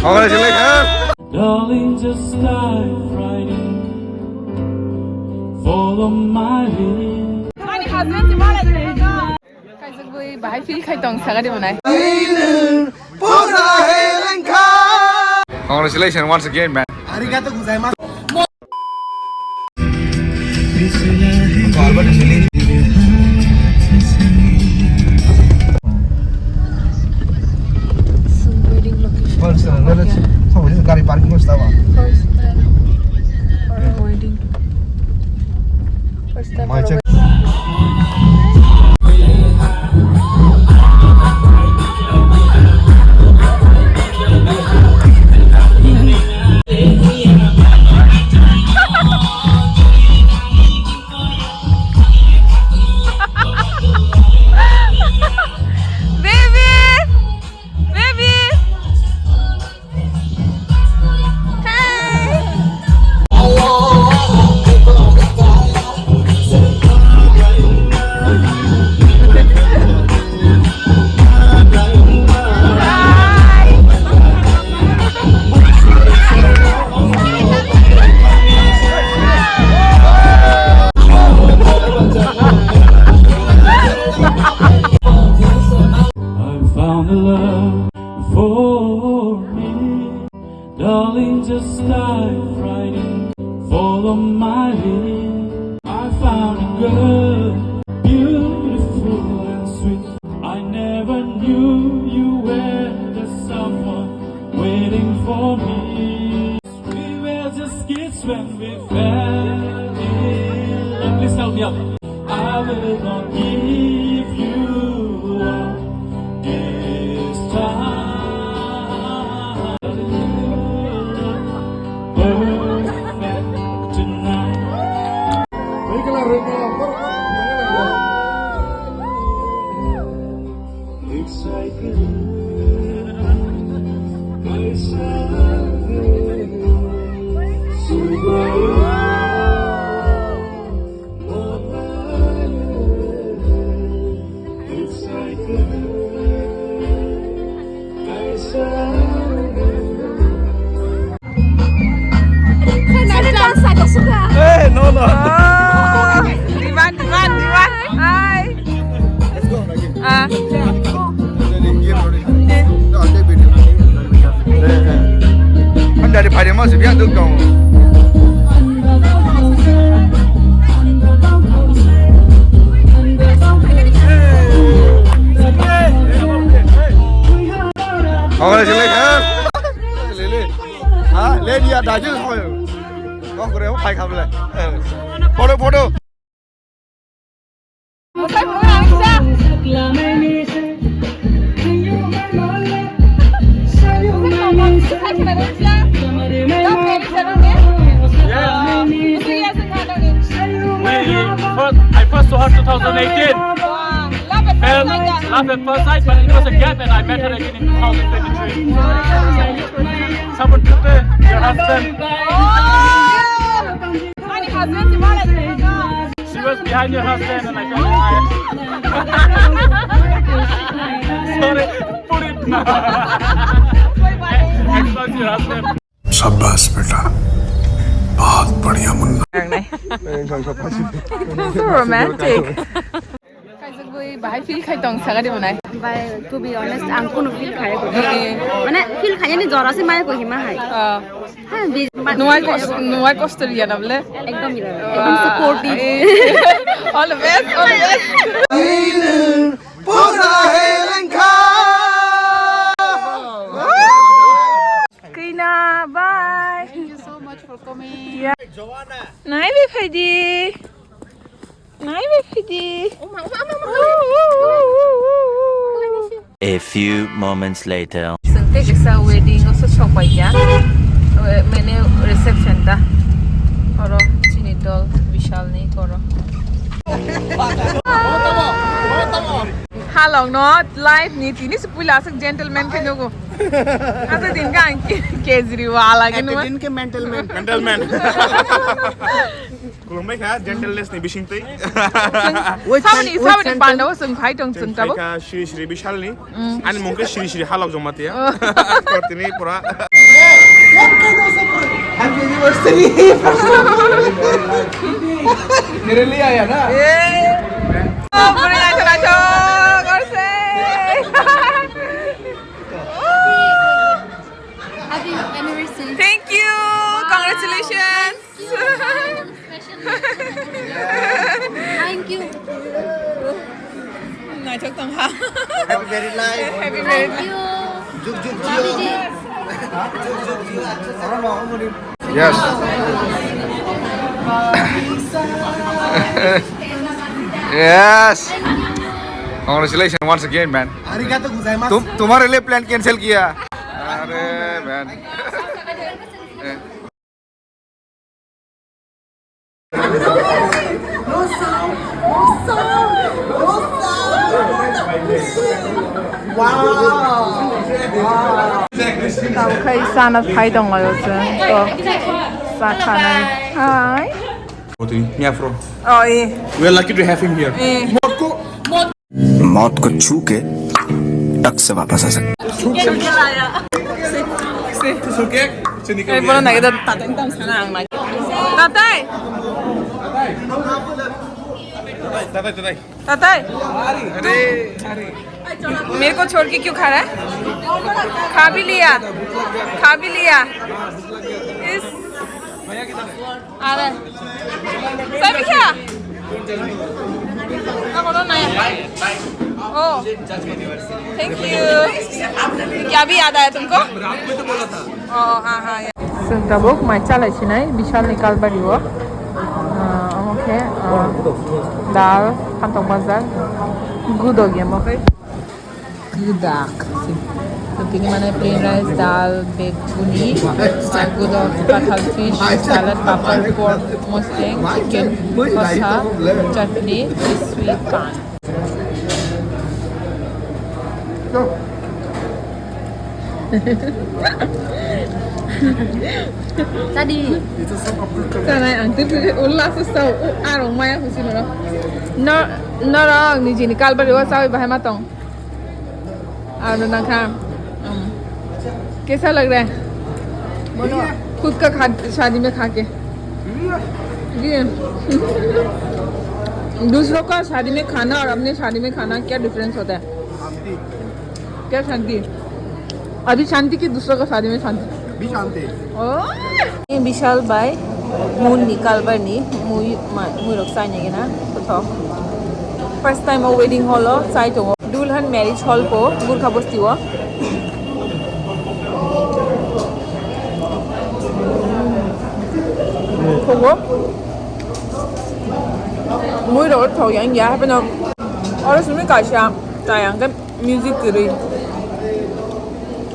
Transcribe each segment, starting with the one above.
Congratulations. Darling, just dive right in. Follow my lead. Bahai feel khai tong sagari manai. Congratulations once again, man. Arigato gozaimasu. First time. Gari parking mo stawa. First time. Or wedding. First time. My check. Darling, just dive right in. Follow my lead. I found a girl, beautiful and sweet. I never knew you were the someone waiting for me. We were just kids when we fell in love. Please help me out. I will not give you up this time. Hey, no. Divan. Hi. Let's go again. Dari pada masa biar tu kau. Congratulations. Lele. हाँ ले लिया दाजू कौन करे वो खाई खाब ले photo I first saw her 2018. Love at first sight, but it was a gap, and I met her again in 2023. Someone took your husband. She was behind your husband, and I felt her eyes. Sorry, put it now. Expose your husband. शाबाश बेटा बहुत बढ़िया Munna So romantic. Bahai feel khai tong sagari manai. By to be honest, ang kuno feel khaya ko. Mane feel khaya ni jora se mai ko hima hai. Nuai coster ya nable. Ekdom mila. Ekdom supportive. All the best. Kina, bye. Thank you so much for coming. Yeah. Nai be phadi. A few moments later. Sente jesa wedding also chopai ya. Mene reception ta. Oro Chini dol Bishal nei koro. Halong no live ni tini sepula sak gentleman ke logo. Asa din ka Kejriwal lagi no. Din ke mental man. Kulumai ka gentleness ni bising tai. Sabani pandaw sung khai tong sung tabo. Ka Shri Bishal ni. Ani mungkin Shri Halok Jamatia. Kortini pura. Happy anniversary. मेरे लिए आया ना? Happy anniversary. Thank you. Congratulations. Thank you. Nói chúc tổng hào. Happy married life. Happy Thank birthday. you. Juk juk Babiji. Yes. Yes. Congratulations once again, man. Arigato gozaimasu. तुम्हारे लिए plan cancel किया. अरे man. Tao khay sana thay dong lo chen. To sa khanai. Hi. Nyafro. Oh eh. We are lucky to have him here. मौत को छू के टक से वापस आ सकते Eh, boleh nak kita tatay tam sana ang lagi. Tatay. tatay. मेरे को छोड़ के क्यों खा रहा है? खा भी लिया. इस आ रहा है. सब क्या? Ako doon na yan. Oh. Thank you. क्या भी याद आया तुमको? Oh, हाँ. Sentabok, मैं चला चिनाई, बिशाल निकाल बड़ी हुआ. Okay. दाल, kantong bazar. Good हो गया मौके. Gudak. Seperti mana plain rice, dal, beguni, gudok, kathal fish, salad, papad, pork, mustang, chicken, kosa, chutney, sweet corn. Tadi. Sana ang tipi ulas sa arong maya kusino no. No, ni jini kalbar wa sawi bahay matong. Ano na ka? कैसा लग रहा है? बोलो खुद का शादी में खा के दूसरों का शादी में खाना और अपने शादी में खाना क्या डिफरेंस होता है? क्या शांति? अभी शांति की दूसरों का शादी में शांति भी शांति. ये विशाल बाय मून निकाल बर नी मुई रोक साइन है ना तो फर्स्ट टाइम वो वेडिंग हॉल हो साइट हो दुल्हन मैरिज हॉल को गुरखा बस्ती हो 그거 무이로 더 양야 하면 어렸으면 가시야 다양한 뮤직들이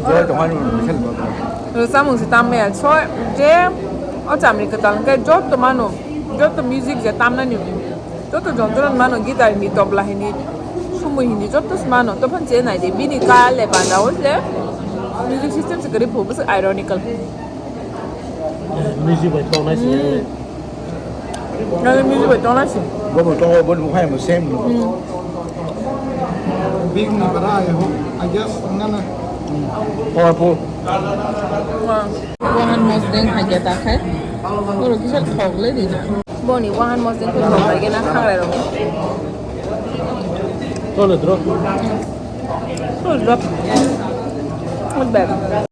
Chơi trong anh mình rồi sao mình sẽ tam mẹ cho chứ ở chạm này cái tầng cái chốt tụi mình chốt tụi music sẽ tam nó nhiều chốt tụi chúng tôi mà nó guitar mi top là hình sum hình chốt tụi mà nó tụi phân chế này để bini cả lại bàn đầu thế music system sẽ cái phụ rất ironical music vậy con nói gì? Cái music vậy trong nó gì? Có một con bên một hai một xem luôn. Big ni para ya ho. I guess nana. Powerful. Wahan mosdeng haja tak hai. Kalau kita thok le di na. Boni wahan mosdeng tu thok lagi na khang le rong. Tôi là drop. Drop. Not bad.